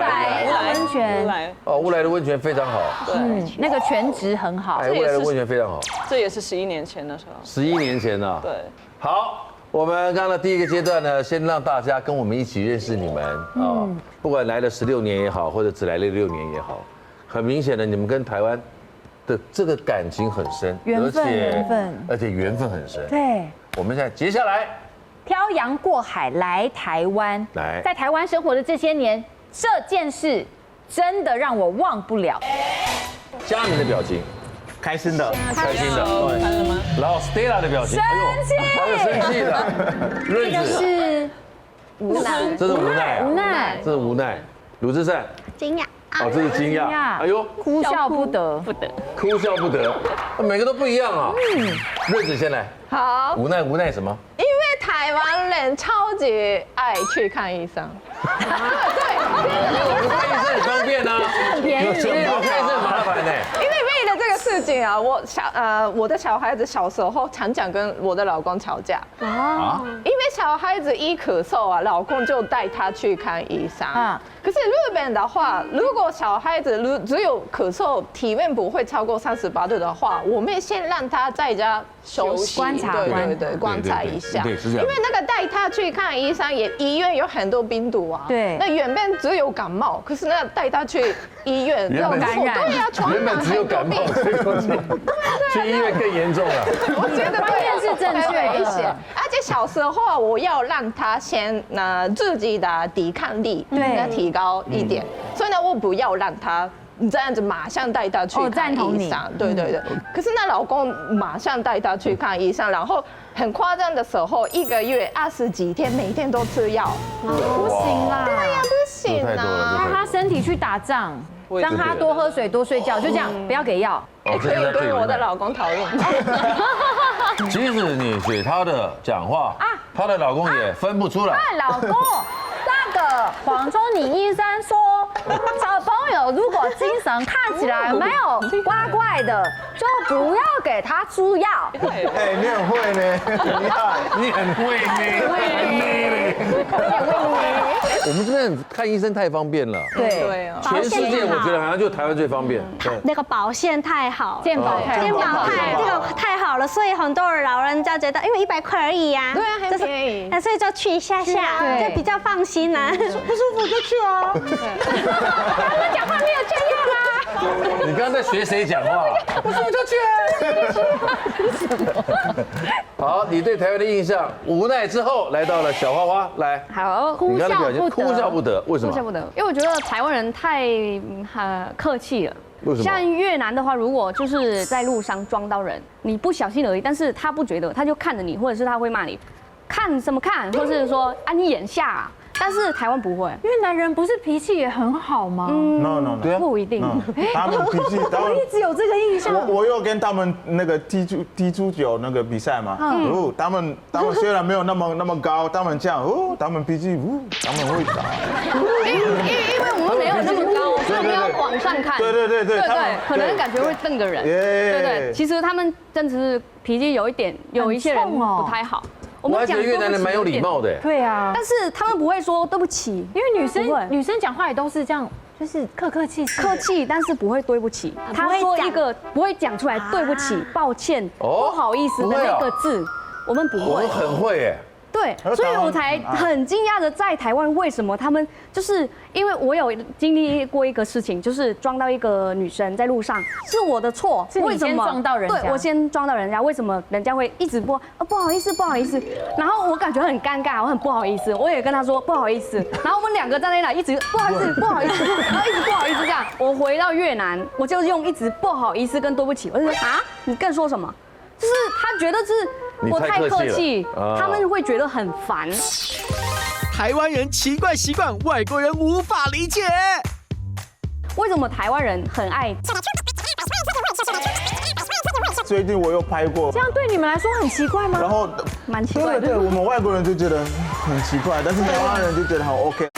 Speaker 8: 泉。
Speaker 4: 哦，乌来的温泉非常好。
Speaker 5: 对，
Speaker 8: 那个泉质很好。
Speaker 4: 乌来的温泉非常好。
Speaker 5: 这也是11年前的时候。
Speaker 4: 11年前呢。
Speaker 5: 对。
Speaker 4: 好，我们刚刚的第一个阶段呢，先让大家跟我们一起认识你们啊，不管来了16年也好，或者只来了6年也好，很明显的你们跟台湾的这个感情很深，
Speaker 8: 缘分
Speaker 4: 很深。
Speaker 8: 对，
Speaker 4: 我们现在接下来
Speaker 8: 漂洋过海来台湾，在台湾生活的这些年，这件事真的让我忘不了。
Speaker 4: 佳明的表情，
Speaker 7: 开心的，
Speaker 4: 开心的，
Speaker 5: 看了吗？
Speaker 4: 然后 Stella 的表情，
Speaker 8: 生气，
Speaker 4: 还有生气的，润
Speaker 8: 这个
Speaker 4: 子
Speaker 8: 是
Speaker 2: 无奈，
Speaker 4: 这是无奈啊，
Speaker 8: 无奈，
Speaker 4: 这是无奈。鲁智善，
Speaker 6: 惊讶。
Speaker 4: 哦，这是惊讶，哎呦，
Speaker 8: 哭笑不得，
Speaker 4: 哭笑不得，每个都不一样啊。润子先来，
Speaker 2: 好，
Speaker 4: 无奈什么？
Speaker 2: 因为台湾人超级爱去看医生，对，
Speaker 4: 看医生很方便啊，
Speaker 8: 很便宜，
Speaker 4: 看医生很麻烦呢。
Speaker 2: 因为为了这个事情啊，我的小孩子小时候常常跟我的老公吵架啊，因为小孩子一咳嗽啊，老公就带他去看医生啊。可是日本的话，如果小孩子只有咳嗽，体温不会超过38度的话，我们先让他在家休息，
Speaker 8: 观察，
Speaker 2: 对，观察一下。
Speaker 4: 对，是这样。
Speaker 2: 因为那个带他去看医生，医院有很多病毒啊。
Speaker 8: 对。
Speaker 2: 那原本只有感冒，可是那带他去医院
Speaker 8: 有感染，
Speaker 2: 对呀，传染
Speaker 4: 只有感冒，去医院更严重了。
Speaker 2: 我觉得
Speaker 8: 观念是正确的，
Speaker 2: 而且小时候我要让他先自己的抵抗力要提高一点，所以呢，我不要让他这样子马上带他去看医生。对。可是那老公马上带他去看医生，然后很夸张的时候，1个月20几天，每天都吃药，
Speaker 8: 不行啦，
Speaker 2: 对呀，不行啊，
Speaker 8: 让他身体去打仗。让他多喝水、多睡觉，就这样，不要给药。
Speaker 2: 可以跟我的老公讨论。
Speaker 4: 即使你学她的讲话，她的老公也分不出来。
Speaker 8: 老公，那个黄宗宁医生说，小朋友如果精神看起来没有怪怪的，就不要给他吃药。
Speaker 7: 哎，你很会呢，厉害，
Speaker 4: 你很会呢，我们这边看医生太方便了。
Speaker 2: 对啊，
Speaker 4: 全世界我觉得好像就台湾最方便。
Speaker 6: 那个保险太好了，
Speaker 8: 健保
Speaker 6: 太好了，所以很多老人家觉得，因为100块而已呀，
Speaker 2: 对啊，很便宜，
Speaker 6: 所以就去一下下，就比较放心啦。不舒服就去哦。
Speaker 8: 他们讲话没有这样啊。
Speaker 4: 你刚刚在学谁讲话？
Speaker 8: 不舒服就去。
Speaker 4: 好，你对台湾的印象，无奈之后来到了小花花，来，
Speaker 3: 好，
Speaker 4: 你刚才表现哭笑不得，为什么？
Speaker 3: 哭笑不得，因为我觉得台湾人太客气了。
Speaker 4: 为什么？
Speaker 3: 像越南的话，如果就是在路上撞到人，你不小心而已，但是他不觉得，他就看着你，或者是他会骂你，看什么看，或者是说啊你眼下啊。但是台湾不会，
Speaker 8: 越南人不是脾气也很好吗
Speaker 7: ？No，
Speaker 3: 不一定。
Speaker 7: 他们脾气，
Speaker 8: 我一直有这个印象。
Speaker 7: 我有跟他们那个踢足球那个比赛嘛，他们虽然没有那么高，他们这样，他们脾气，他们会打。
Speaker 3: 因为我们没有那么高，所以我们要往上看。
Speaker 7: 对，
Speaker 3: 可能感觉会瞪着人。对，其实他们真的是脾气有一些人不太好。
Speaker 4: 我还觉得越南人蛮有礼貌的。
Speaker 8: 对啊，
Speaker 3: 但是他们不会说对不起，
Speaker 8: 因为女生讲话也都是这样，就是客气，
Speaker 3: 但是不会对不起。他说一个不会讲出来对不起、抱歉、不好意思的那个字，我们不会。
Speaker 4: 我们很会耶。
Speaker 3: 对，所以我才很惊讶的在台湾，为什么他们就是因为我有经历过一个事情，就是撞到一个女生在路上，是我的错，
Speaker 8: 是你先撞到人家，
Speaker 3: 对我先撞到人家，为什么人家会一直不好意思，然后我感觉很尴尬，我很不好意思，我也跟他说不好意思，然后我们两个在那里一直不好意思，然后一直不好意思这样。我回到越南，我就用一直不好意思跟对不起，我就说啊，你更说什么？就是他觉得是我太客气，他们会觉得很烦。
Speaker 1: 台湾人奇怪习惯，外国人无法理解。
Speaker 3: 为什么台湾人很爱？
Speaker 7: 最近我又拍过，
Speaker 8: 这样对你们来说很奇怪吗？
Speaker 7: 然后
Speaker 3: 蛮奇怪的。
Speaker 7: 对，我们外国人就觉得很奇怪，但是台湾人就觉得很 OK。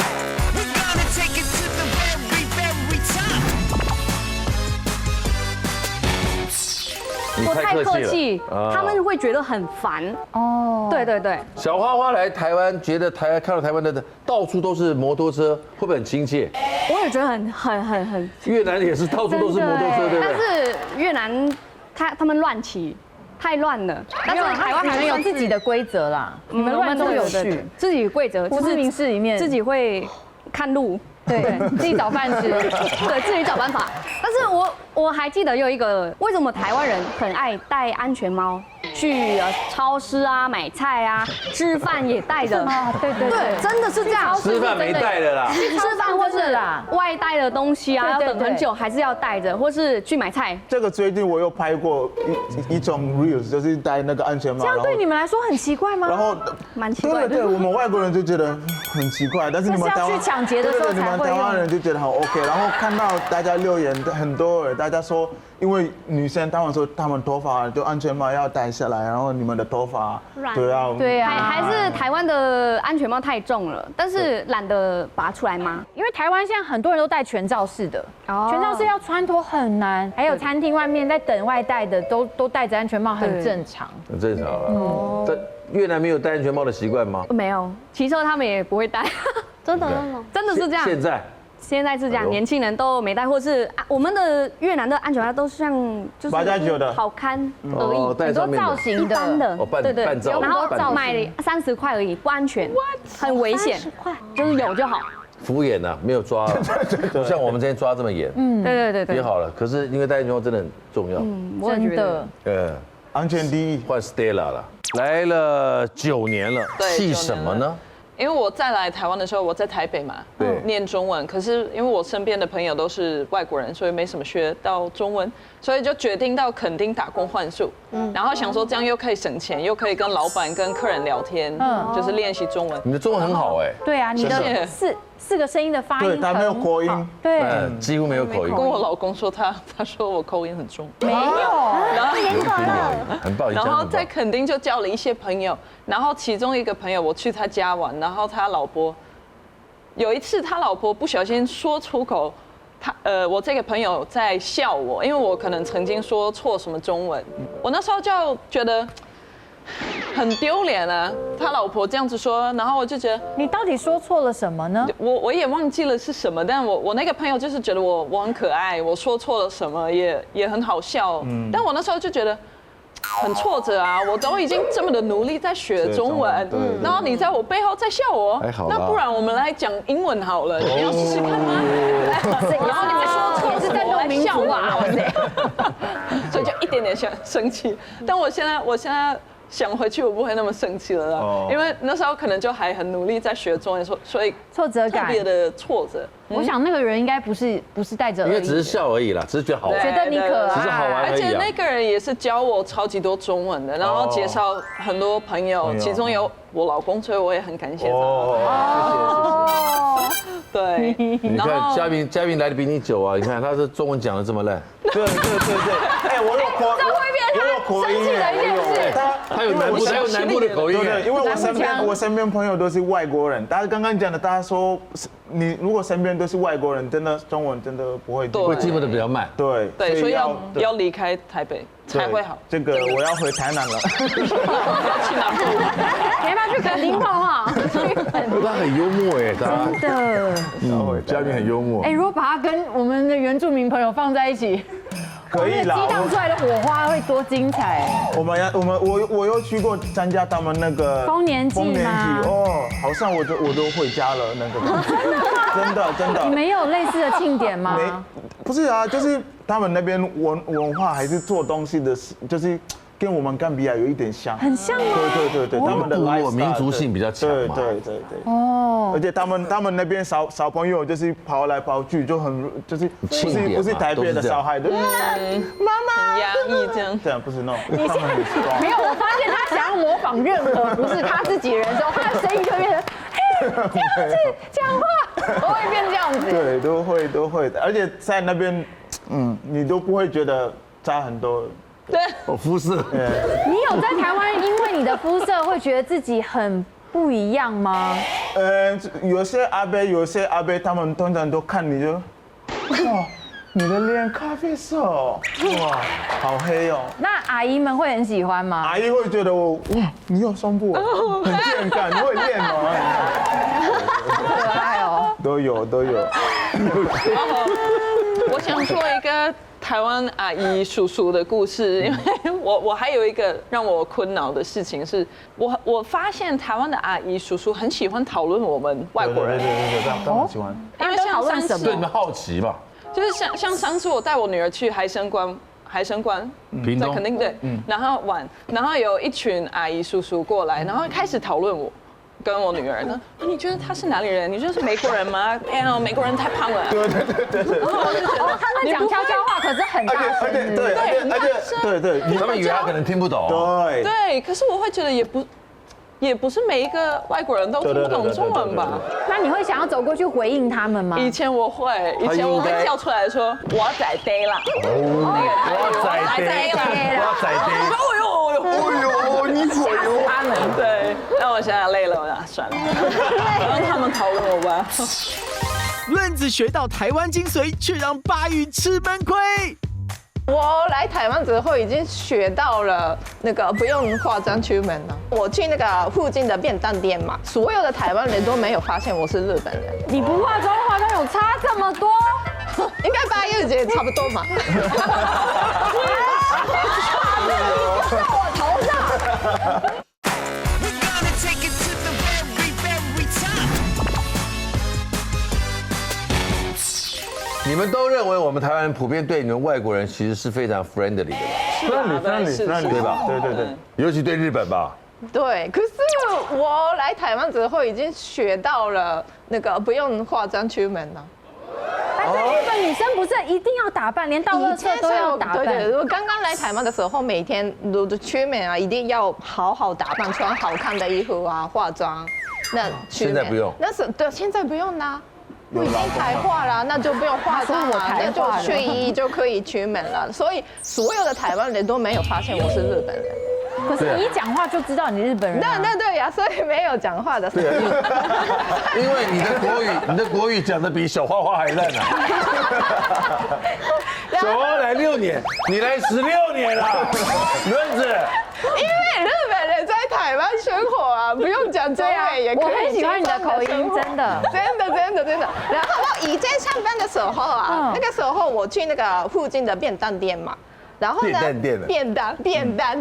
Speaker 3: 我太客气，他们会觉得很烦。哦，对。
Speaker 4: 小花花来台湾，觉得看到台湾的到处都是摩托车，会不会很亲切？
Speaker 3: 我也觉得很。
Speaker 4: 越南也是到处都是摩托车，对不对？
Speaker 3: 但是越南他们乱骑，太乱了。但是台湾还没有
Speaker 8: 自己的规则啦，你们乱都有趣，
Speaker 3: 自己规则
Speaker 8: 不是明事里面，
Speaker 3: 自己会看路。对，自己找饭吃，对自己找办法。但是我还记得有一个，为什么台湾人很爱戴安全帽？去超市啊买菜啊，吃饭也带着。
Speaker 8: 对，
Speaker 3: 真的是这样。
Speaker 4: 吃饭没带的啦。
Speaker 3: 吃饭或是外带的东西啊，要等很久还是要带着，或是去买菜。
Speaker 7: 这个最近我又拍过一种 reels， 就是戴那个安全帽。
Speaker 8: 这样对你们来说很奇怪吗？
Speaker 7: 然后
Speaker 3: 蛮奇怪的。
Speaker 7: 对，我们外国人就觉得很奇怪，但是你们
Speaker 8: 要去抢劫的时候才会用。
Speaker 7: 你们台湾人就觉得很 OK。然后看到大家留言很多，大家说。因为女生他们说他们头发就安全帽要戴下来，然后你们的头发
Speaker 3: 对啊，还是台湾的安全帽太重了，但是懒得拔出来吗？
Speaker 8: 因为台湾现在很多人都戴全罩式的，全罩式要穿脱很难，还有餐厅外面在等外带的都戴着安全帽，很正常。
Speaker 4: 很正常啊。在越南没有戴安全帽的习惯吗？
Speaker 3: 没有，骑车他们也不会戴。真的是这样。现在是这样，年轻人都没戴，或是我们的越南的安全帽都是像就是好看而已，
Speaker 8: 很多造型
Speaker 3: 的，对，然后买30块而已，不安全，很危险，就是有就好。
Speaker 4: 敷衍呐，没有抓，不像我们今天抓这么严。
Speaker 3: 对，
Speaker 4: 也好了。可是因为戴安全帽真的很重要，
Speaker 3: 真的。
Speaker 7: 安全第一。
Speaker 4: 换 Stella 了，来了9年了，气什么呢？
Speaker 5: 因为我再来台湾的时候，我在台北嘛，念中文。可是因为我身边的朋友都是外国人，所以没什么学到中文，所以就决定到垦丁打工换宿。然后想说这样又可以省钱，又可以跟老板跟客人聊天，就是练习中文。
Speaker 4: 你的中文很好哎。
Speaker 8: 对啊，你的4个声音的发音
Speaker 7: 对，他没有口音
Speaker 8: 很好，对，
Speaker 4: 几乎没有口音。
Speaker 5: 跟我老公说他说我口音很重，
Speaker 8: 没有，
Speaker 5: 然后
Speaker 6: 严格了。
Speaker 4: 很棒，
Speaker 5: 然后在垦丁就交了一些朋友，然后其中一个朋友我去他家玩，然后他老婆有一次他老婆不小心说出口，我这个朋友在笑我，因为我可能曾经说错什么中文，我那时候就觉得很丢脸啊，他老婆这样子说，然后我就觉得
Speaker 8: 你到底说错了什么呢？
Speaker 5: 我也忘记了是什么，但我那个朋友就是觉得我很可爱，我说错了什么也很好笑，但我那时候就觉得很挫折啊，我都已经这么的努力在学中文，然后你在我背后在笑我，那不然我们来讲英文好了，你要试试看吗？然后你们说错是在弄民族啊，所以就一点点生气，但我现在想回去，我不会那么生气了啦，因为那时候可能就还很努力在学中文，所以
Speaker 8: 挫折感
Speaker 5: 特别的挫折。
Speaker 8: 我想那个人应该不是带着恶意，
Speaker 4: 因为只是笑而已啦，只是觉得好玩，
Speaker 8: 觉得你可爱，
Speaker 4: 只是好玩而已啊。
Speaker 5: 而且那个人也是教我超级多中文的，然后介绍很多朋友，其中有我老公，所以我也很感谢他。
Speaker 7: 哦，
Speaker 5: 对，
Speaker 4: 你看嘉宾来的比你久啊，你看他是中文讲的这么烂，
Speaker 7: 对，哎，我有口音耶，
Speaker 4: 他有南部的口音，
Speaker 7: 对，因为我身边朋友都是外国人，大家刚刚讲的，大家说你如果身边都是外国人，真的中文真的不会
Speaker 4: 会进步的比较慢。
Speaker 7: 对，
Speaker 5: 所以要离开台北才会好。
Speaker 7: 这个我要回台南了，
Speaker 5: 要去南部，
Speaker 8: 你要不要去垦丁泡泡？
Speaker 4: 他很幽默哎，
Speaker 8: 真的，
Speaker 4: 嘉宾很幽默。
Speaker 8: 哎，如果把他跟我们的原住民朋友放在一起，
Speaker 7: 可以啦，
Speaker 8: 激荡出来的火花会多精彩！
Speaker 7: 我又去过参加他们那个
Speaker 8: 丰年祭吗？
Speaker 7: 哦，好像我都回家了那个，真的。
Speaker 8: 你们有类似的庆典吗？
Speaker 7: 不是啊，就是他们那边文化还是做东西的，就是跟我们甘比亚有一点像，
Speaker 8: 很像吗？
Speaker 7: 对，他们的
Speaker 4: 民族性比较强嘛。
Speaker 7: 对。哦，而且他们那边小朋友就是跑来跑去，就很就是不是台北的小孩的，妈妈
Speaker 5: 很压抑
Speaker 7: 这样不是那种，他们很习惯。
Speaker 8: 没有，我发现他想要模仿任何不是他自己人的时候，他的声音就变成这样子讲话，都会变这样子。
Speaker 7: 对，都会的，而且在那边，你都不会觉得差很多。
Speaker 5: 对，
Speaker 4: 肤色。
Speaker 8: 你有在台湾因为你的肤色会觉得自己很不一样吗？
Speaker 7: 有些阿伯他们通常都看你就，哇，你的脸咖啡色，哇，好黑哦。
Speaker 8: 那阿姨们会很喜欢吗？
Speaker 7: 阿姨会觉得哇，你有胸部，很健感，你会练哦。
Speaker 8: 可爱哦。
Speaker 7: 都有。
Speaker 5: 我想说一个台湾阿姨叔叔的故事，因为我还有一个让我困扰的事情是，我发现台湾的阿姨叔叔很喜欢讨论我们外国人，
Speaker 7: 对，他们喜欢。
Speaker 5: 因为像上次
Speaker 4: 对你们好奇吧？
Speaker 5: 就是像上次我带我女儿去海参馆，在垦丁对，然后玩，然后有一群阿姨叔叔过来，然后开始讨论我。跟我女儿呢，你觉得他是哪里人？你觉得是美国人吗？哎呀，美国人太胖了。对。然后我就觉得
Speaker 8: 他们讲悄悄话，可是很大声。
Speaker 7: 对，
Speaker 4: 他们以为他可能听不懂。
Speaker 5: 对，可是我会觉得也不是每一个外国人都听不懂中文吧？
Speaker 8: 那你会想要走过去回应他们吗？
Speaker 5: 以前我会叫出来说我仔呆啦，
Speaker 4: 我仔呆啦，你鬼哦！
Speaker 5: 他们对，但我现在累了，我想算了，让他们讨论我吧。
Speaker 1: 论子学到台湾精髓，却让巴育吃闷亏。
Speaker 2: 我来台湾之后已经学到了那个不用化妆出门了。我去那个附近的便当店嘛，所有的台湾人都没有发现我是日本人。
Speaker 8: 你不化妆有差这么多？
Speaker 2: 应该巴育姐差不多嘛。在我头上。
Speaker 4: 你们都认为我们台湾人普遍对你们外国人其实是非常 friendly 的
Speaker 7: ，friendly 对吧？对，
Speaker 4: 尤其对日本吧。
Speaker 2: 对，可是我来台湾之后已经学到了那个不用化妆出门了。
Speaker 8: 在日本女生不是一定要打扮，连到垃圾都要打扮。
Speaker 2: 对，我刚刚来台湾的时候，每天出门啊，一定要好好打扮，穿好看的衣服啊，化妆。那
Speaker 4: 现在不用
Speaker 2: 那是对，现在不用啦。我已经台化了，那就不用化妆了，那就睡衣就可以出门了。所以所有的台湾人都没有发现我是日本人。
Speaker 8: 可是你一讲话就知道你日本人啊。
Speaker 2: 对呀，所以没有讲话的声音。
Speaker 4: 因为你的国语讲的比小花花还烂啊。小花来6年，你来16年了，轮子。
Speaker 2: 因为日本人在台湾生活啊，不用讲中文也可以。
Speaker 8: 我很喜欢你的口音，真的。
Speaker 2: 然后我以前上班的时候啊，那个时候我去那个附近的便当店嘛。然后呢？便当店。然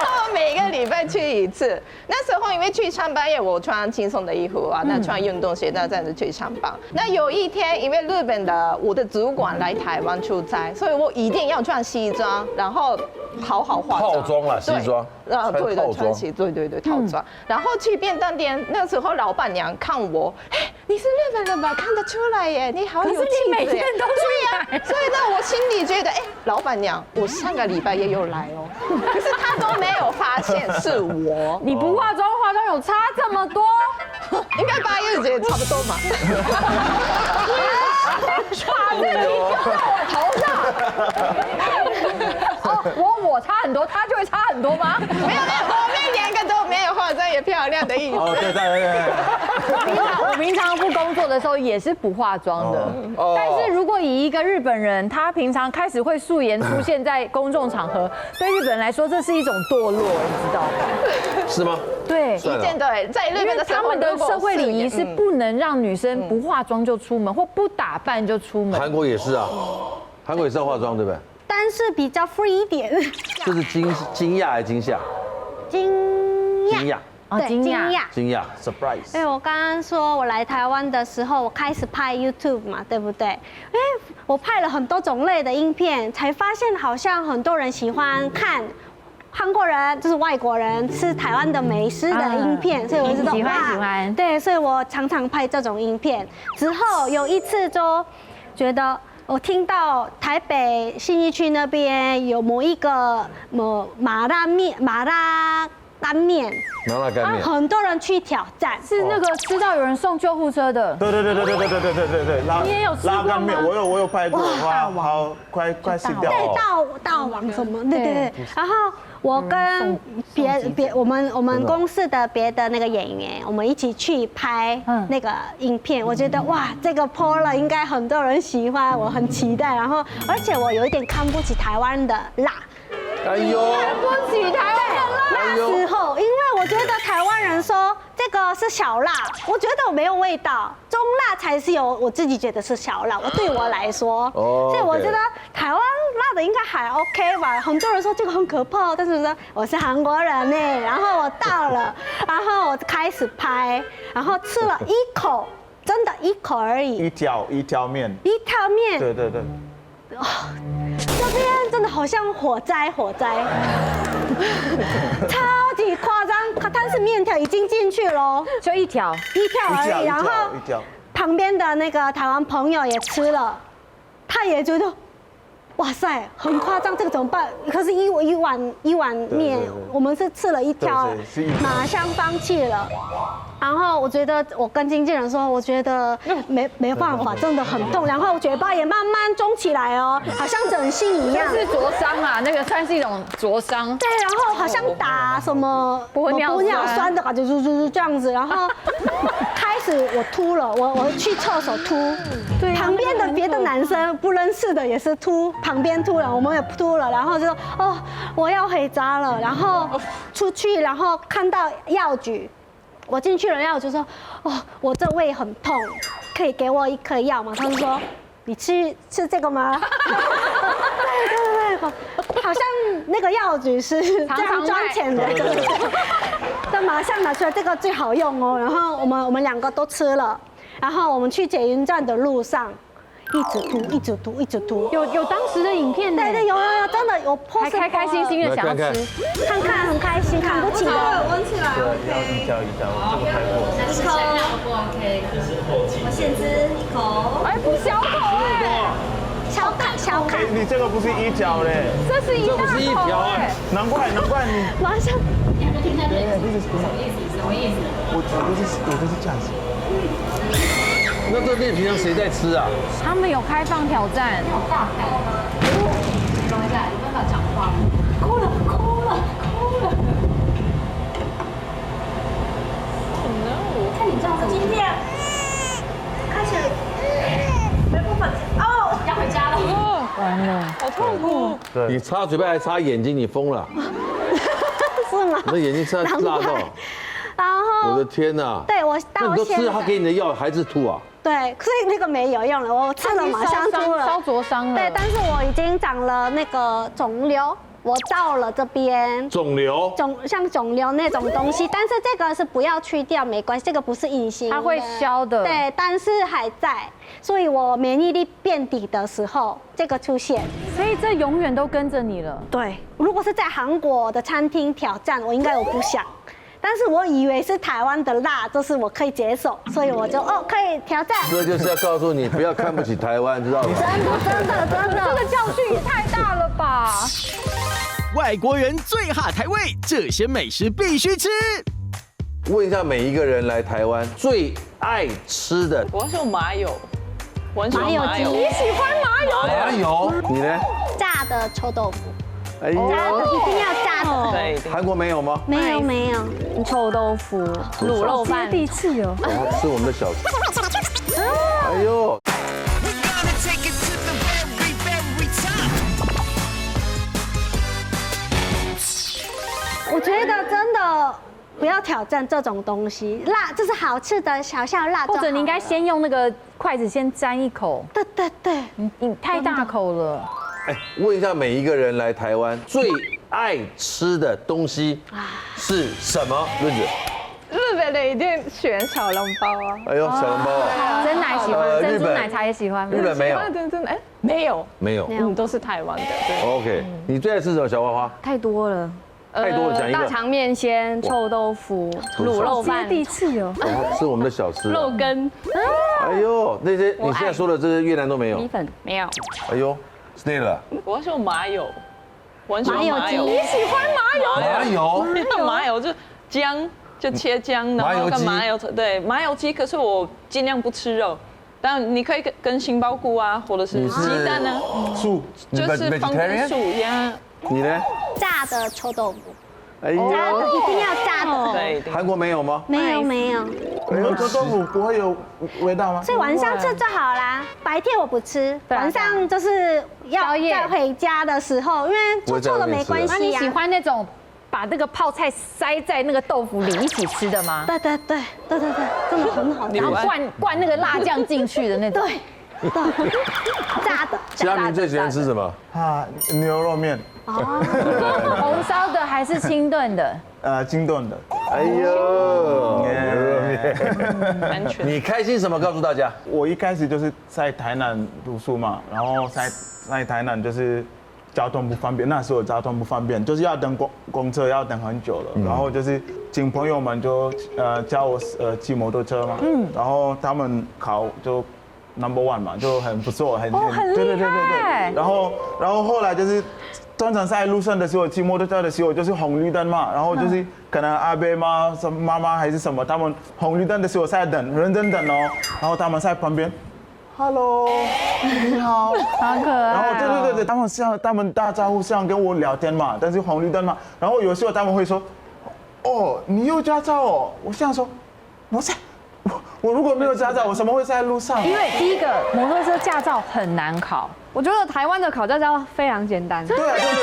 Speaker 2: 后每个礼拜去一次。那时候因为去上班，因为我穿轻松的衣服啊，那穿运动鞋，那这样子去上班。那有一天，因为日本的我的主管来台湾出差，所以我一定要穿西装，然后好好化妆。
Speaker 4: 套装啦，西装。
Speaker 2: 对，穿西，对，套装。然后去便当店，那时候老板娘看我，哎，你是日本人吧？看得出来耶，你好有气质。可是
Speaker 8: 你每天都去买。
Speaker 2: 所以呢，我心里觉得，哎，老板娘，我上个礼拜也有来哦，可是她都没有发现是我。
Speaker 8: 你不化妆，化妆有差这么多？
Speaker 2: 应该8月节差不多嘛。
Speaker 8: 把这题丢到我头上。我差很多，他就会差很多吗？
Speaker 2: 没有，我们两个都没有化妆也漂亮的意思。
Speaker 7: 哦，对。
Speaker 8: 我平常不工作的时候也是不化妆的，但是如果以一个日本人，他平常开始会素颜出现在公众场合，对日本人来说这是一种堕落，你知道吗？
Speaker 4: 是吗？
Speaker 8: 对，
Speaker 2: 以前对，在日本的
Speaker 8: 他们的社会礼仪是不能让女生不化妆就出门，或不打扮就出门。
Speaker 4: 韩国也是啊，韩国也是要化妆，对不对？
Speaker 6: 但是比较 free 一点。
Speaker 4: 这是惊讶还是惊吓？
Speaker 6: 惊讶。对，惊讶
Speaker 7: surprise。
Speaker 6: 因为我刚刚说我来台湾的时候，我开始拍 YouTube 嘛，对不对？因为我拍了很多种类的影片，才发现好像很多人喜欢看韩国人，就是外国人吃台湾的美食的影片，所以我就知道
Speaker 8: 喜欢。
Speaker 6: 对，所以我常常拍这种影片。之后有一次就觉得。我听到台北信义区那边有某一个麻辣干面，很多人去挑战，
Speaker 8: 是那个吃到有人送救护车的。
Speaker 7: 对，
Speaker 8: 你也有吃过吗？
Speaker 7: 拉干面，我有拍过，哇，好快死掉。
Speaker 6: 对，大王什么？对。然后我跟我们公司的别的那个演员，我们一起去拍那个影片。我觉得哇，这个 PO 了应该很多人喜欢，我很期待。然后而且我有一点看不起台湾的辣。
Speaker 4: 哎呦，
Speaker 8: 看不起台湾的辣。
Speaker 6: 那时候，因为我觉得台湾人说这个是小辣，我觉得我没有味道，中辣才是有，我自己觉得是小辣。对我来说，所以我觉得台湾辣的应该还 OK 吧。很多人说这个很可怕，但是说我是韩国人呢，然后我到了，然后我开始拍，然后吃了一口，真的一口而已，
Speaker 7: 一条面，对。
Speaker 6: 这边真的好像火灾，超级夸张。但是面条已经进去了，
Speaker 8: 就一条
Speaker 6: 而已。然后旁边的那个台湾朋友也吃了，他也觉得，哇塞，很夸张，这个怎么办？可是一碗面，我们是吃了一条，马上放弃了。然后我觉得我跟经纪人说，我觉得没办法，真的很痛，然后嘴巴也慢慢肿起来哦，好像整形一样。
Speaker 8: 是灼伤啊，那个算是一种灼伤。
Speaker 6: 对，然后好像打什么玻尿酸的感觉，就这样子，然后开始我吐了，我去厕所吐，对，旁边的别的男生不认识的也是吐，旁边吐了，我们也吐了，然后就说哦我要回家了，然后出去，然后看到药局。我进去了，药就说，哦，我这胃很痛，可以给我一颗药吗？他就说，你吃这个吗？对，好像那个药局是这样赚钱的，对。但马上拿出来，这个最好用哦。然后我们两个都吃了，然后我们去捷运站的路上。一直吐，
Speaker 8: 有当时的影片呢，
Speaker 6: 对，有，真的有 post，
Speaker 8: 还开心的想要吃，
Speaker 6: 看很开心，看不起的，
Speaker 9: 闻起来 OK，
Speaker 7: 一条，这个拍过，
Speaker 9: 一口不 OK， 我先吃一口，
Speaker 8: 哎，不小口哎，
Speaker 6: 小看，
Speaker 7: 你这个不是一条嘞，
Speaker 8: 这是一大口哎，
Speaker 7: 难怪你
Speaker 6: 马上。
Speaker 7: 我就是这样子。
Speaker 4: 那这店平常谁在吃啊？
Speaker 8: 他们有开放挑战，
Speaker 9: 装一下，有办法讲话。哭了。看你这样子，今天开始没办法哦，要回家了。
Speaker 8: 完了，
Speaker 5: 好痛苦。
Speaker 4: 你擦嘴巴还擦眼睛，你疯了？
Speaker 6: 是吗？
Speaker 4: 你的眼睛是辣到，
Speaker 6: 然后
Speaker 4: 我的天哪！
Speaker 6: 对我
Speaker 4: 那
Speaker 6: 到现
Speaker 4: 你都吃他
Speaker 6: 在
Speaker 4: 给你的药，还是吐啊？
Speaker 6: 对，所以那个没有用了，我吃了马上吐了，
Speaker 8: 烧灼伤了。
Speaker 6: 对，但是我已经长了那个肿瘤，我到了这边。
Speaker 4: 肿瘤。
Speaker 6: 像肿瘤那种东西，但是这个是不要去掉没关系，这个不是隐形的，
Speaker 8: 它会消的。
Speaker 6: 对，但是还在，所以我免疫力变低的时候，这个出现。
Speaker 8: 所以这永远都跟着你了。
Speaker 6: 对，如果是在韩国的餐厅挑战，我应该不想。但是我以为是台湾的辣，就是我可以接受，所以我就可以挑战。
Speaker 4: 这就是要告诉你，不要看不起台湾，知道吗？
Speaker 6: 真的，
Speaker 8: 这个教训也太大了吧！
Speaker 1: 外国人最哈台味，这些美食必须吃。
Speaker 4: 问一下每一个人来台湾最爱吃的
Speaker 5: 我是麻油，我很喜欢麻油。
Speaker 6: 你
Speaker 8: 喜欢麻油？
Speaker 4: 麻油，你呢？
Speaker 6: 炸的臭豆腐，
Speaker 4: 哎呦，
Speaker 6: 炸的一定要炸的。
Speaker 5: 对，
Speaker 4: 韩国没有吗？
Speaker 6: 没有。
Speaker 3: 臭豆腐、卤肉饭，
Speaker 8: 第一次有。
Speaker 4: 吃我们的小吃。哎呦。
Speaker 6: 我觉得真的不要挑战这种东西，辣就是好吃的小小辣，
Speaker 8: 或者你应该先用那个筷子先沾一口。
Speaker 6: 对，
Speaker 8: 你太大口了。
Speaker 4: 哎，问一下每一个人来台湾最爱吃的东西是什么？润子。
Speaker 2: 日本人一定选小笼包啊。
Speaker 4: 哎呦，小笼包啊！
Speaker 8: 真奶喜欢，珍珠奶茶也喜欢。
Speaker 4: 日本没有。
Speaker 2: 真的没有。
Speaker 4: 没有。
Speaker 2: 都是台湾的。对。
Speaker 4: OK，你最爱吃什么？小花花？
Speaker 3: 太多了。
Speaker 4: 太多了，讲一个。
Speaker 3: 大肠面线、臭豆腐、卤肉饭，
Speaker 8: 第一次有。
Speaker 4: 是我们的小吃。
Speaker 3: 肉羹。
Speaker 4: 哎呦，那些你现在说的这些越南都没有。
Speaker 3: 米粉没有。
Speaker 4: 哎呦 ，Stella。
Speaker 5: 我喜欢麻油，我很喜欢麻油。
Speaker 8: 你喜欢麻油？
Speaker 4: 麻油。
Speaker 5: 麻油就姜，就切姜，然后跟麻油，对，麻油鸡。可是我尽量不吃肉。但你可以跟杏鲍菇啊，或者是鸡蛋啊，
Speaker 7: 素
Speaker 5: 就是方便素呀。
Speaker 4: 你呢？
Speaker 6: 炸的臭豆腐，
Speaker 4: 哎呦，
Speaker 6: 炸的一定要炸的。
Speaker 5: 对，
Speaker 4: 韩国没有吗？
Speaker 6: 没有。
Speaker 7: 你们臭豆腐不会有味道吗？
Speaker 6: 所以晚上吃就好啦，白天我不吃，晚上就是要回家的时候，因为臭的没关系啊。
Speaker 8: 那你喜欢那种把那个泡菜塞在那个豆腐里一起吃的吗？
Speaker 6: 对，真的很好。
Speaker 8: 然后灌那个辣酱进去的那种。
Speaker 6: 对，炸的。
Speaker 4: 嘉明最喜欢吃什么？
Speaker 7: 牛肉面。
Speaker 8: 红烧的还是清炖的？
Speaker 7: 清炖的。
Speaker 4: 哎呦，牛肉面。
Speaker 5: 安全。
Speaker 4: 你开心什么？告诉大家。
Speaker 7: 我一开始就是在台南读书嘛，然后在台南就是交通不方便，那时候交通不方便，就是要等公车要等很久了，然后就是请朋友们就教我骑摩托车嘛，然后他们考就 No.1 嘛，就很不错，很
Speaker 8: 厉害。
Speaker 7: 然后后来就是通常在路上的时候，骑摩托车的时候就是红绿灯嘛，然后就是可能阿伯妈妈还是什么，他们红绿灯的时候在等，认真等哦，然后他们在旁边 ，Hello， 你好，
Speaker 8: 好可爱。
Speaker 6: 哦
Speaker 7: 然后对，他们打招呼像跟我聊天嘛，但是红绿灯嘛，然后有时候他们会说，哦，你有驾照哦，我想说，我如果没有驾照，我怎么会在路上？
Speaker 8: 因为第一个摩托车驾照很难考。
Speaker 3: 我觉得台湾的考驾照非常简单，
Speaker 7: 对，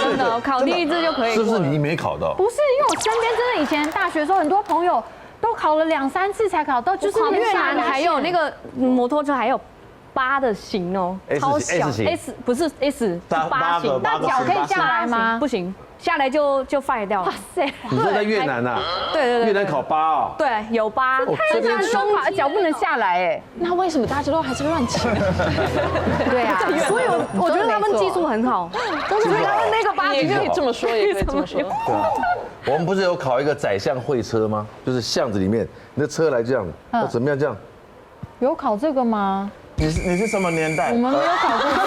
Speaker 3: 真的考第一次就可以。
Speaker 4: 是不是你没考到？
Speaker 8: 不是，因为我身边真的以前大学的时候，很多朋友都考了2、3次才考到，就是
Speaker 3: 越南还有那个摩托车还有8的型哦，超小 S 不是 S 是8型，
Speaker 8: 那脚可以下来吗？
Speaker 3: 不行。下来就废掉了。哇塞！
Speaker 4: 你说在越南呐？
Speaker 3: 对，
Speaker 4: 越南考8哦。
Speaker 3: 对，有8。
Speaker 8: 太难中考，脚不能下来哎。
Speaker 5: 那为什么大家都还是乱骑？
Speaker 8: 对啊，
Speaker 3: 所以我觉得他们技术很好，
Speaker 8: 所以他们那个8
Speaker 5: 也可以这么说，也可以这么说。
Speaker 4: 对啊，我们不是有考一个宰相会车吗？就是巷子里面，你的车来这样，要怎么样这样？
Speaker 8: 有考这个吗？
Speaker 7: 你是什么年代？
Speaker 8: 我们没有考过这个。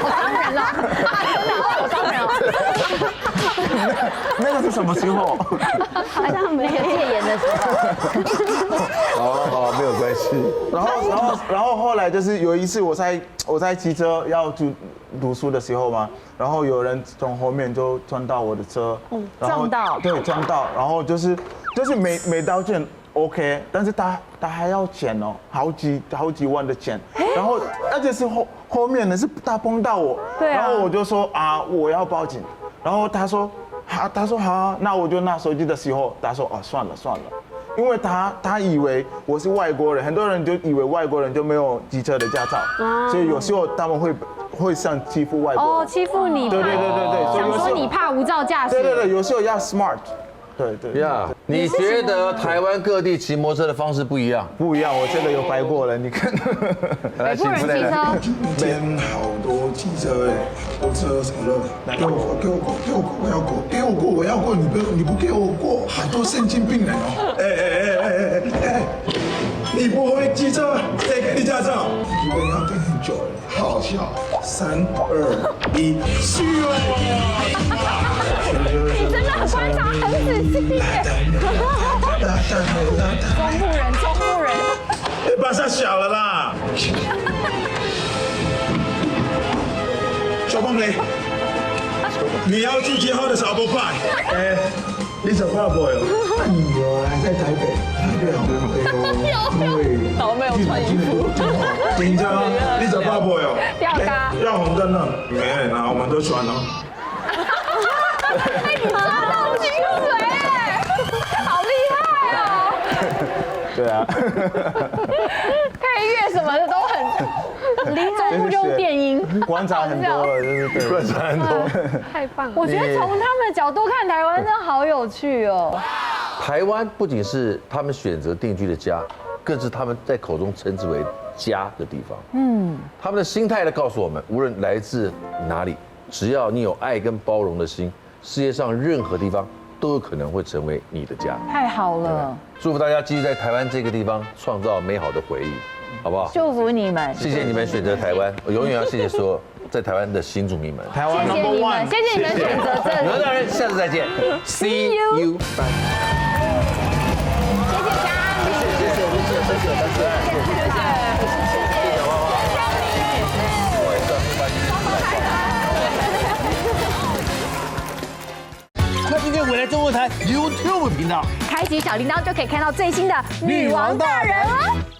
Speaker 8: 我当然了，真的，我当然了。
Speaker 7: 那个是什么时候？
Speaker 6: 好像没有
Speaker 8: 戒严的时候。
Speaker 4: 好，没有关系。
Speaker 7: 然后后来就是有一次我在骑车要读书的时候嘛，然后有人从后面就撞到我的车，然后
Speaker 8: 撞到
Speaker 7: 对，撞到，然后就是没道歉 OK， 但是他还要钱哦，好几万的钱，然后而且是后面的是他碰到我，
Speaker 8: 对啊
Speaker 7: 然后我就说啊我要报警，然后他说好啊，那我就拿手机的时候，他说啊算了，因为他以为我是外国人，很多人就以为外国人就没有机车的驾照，所以有时候他们会像欺负外国人，
Speaker 8: 哦，欺负你。
Speaker 7: 对，所以
Speaker 8: 想
Speaker 7: 有时候
Speaker 8: 说你怕无照驾驶。
Speaker 7: 对，有时候要 smart， 对
Speaker 4: 呀，你觉得台湾各地骑摩托车的方式不一样？
Speaker 7: 不一样，我这个有拍过了，你看。
Speaker 4: 来，
Speaker 8: 北部人骑车，
Speaker 10: 今天好多汽车哎，我车什么的，给我要过，你不给我过，好多神经病人哦！哎，你不会骑车，谁给你驾照？如果你要等很久了，好笑，3、2、1，去
Speaker 8: 你真的很观察很仔细耶。中部人。
Speaker 10: 把它小了啦。小胖雷，你要去结婚的少不快？哎，你找爸爸哟？有啊，在台北好，对，
Speaker 5: 然后没有穿衣服，
Speaker 10: 紧张，你找爸爸哟？
Speaker 8: 吊嘎。
Speaker 10: 要红灯了，没人啊，我们都穿哦。
Speaker 8: 你抓到薪水哎，好厉害哦！
Speaker 7: 对啊，
Speaker 8: 配乐什么的都很厉害，中部用电音，
Speaker 7: 观察很多了，就是对，观察很多。
Speaker 3: 太棒了。
Speaker 8: 我觉得从他们的角度看台湾真的好有趣哦。
Speaker 4: 台湾不仅是他们选择定居的家，更是他们在口中称之为家的地方。他们的心态呢告诉我们，无论来自哪里，只要你有爱跟包容的心，世界上任何地方都有可能会成为你的家。
Speaker 8: 太好了，
Speaker 4: 祝福大家继续在台湾这个地方创造美好的回忆，好不好？
Speaker 8: 祝福你们，
Speaker 4: 谢谢你们选择台湾，我永远要谢谢所有在台湾的新住民们。
Speaker 7: 台湾
Speaker 8: 谢谢
Speaker 7: number
Speaker 8: 你
Speaker 7: one，
Speaker 8: 们，谢谢你们选择这里。
Speaker 4: 有的人下次再见，See you，拜。
Speaker 8: 谢谢嘉玲，谢谢。
Speaker 1: 快订阅未来中文台 YouTube 频道。
Speaker 8: 开启小铃铛就可以看到最新的女王大人哦。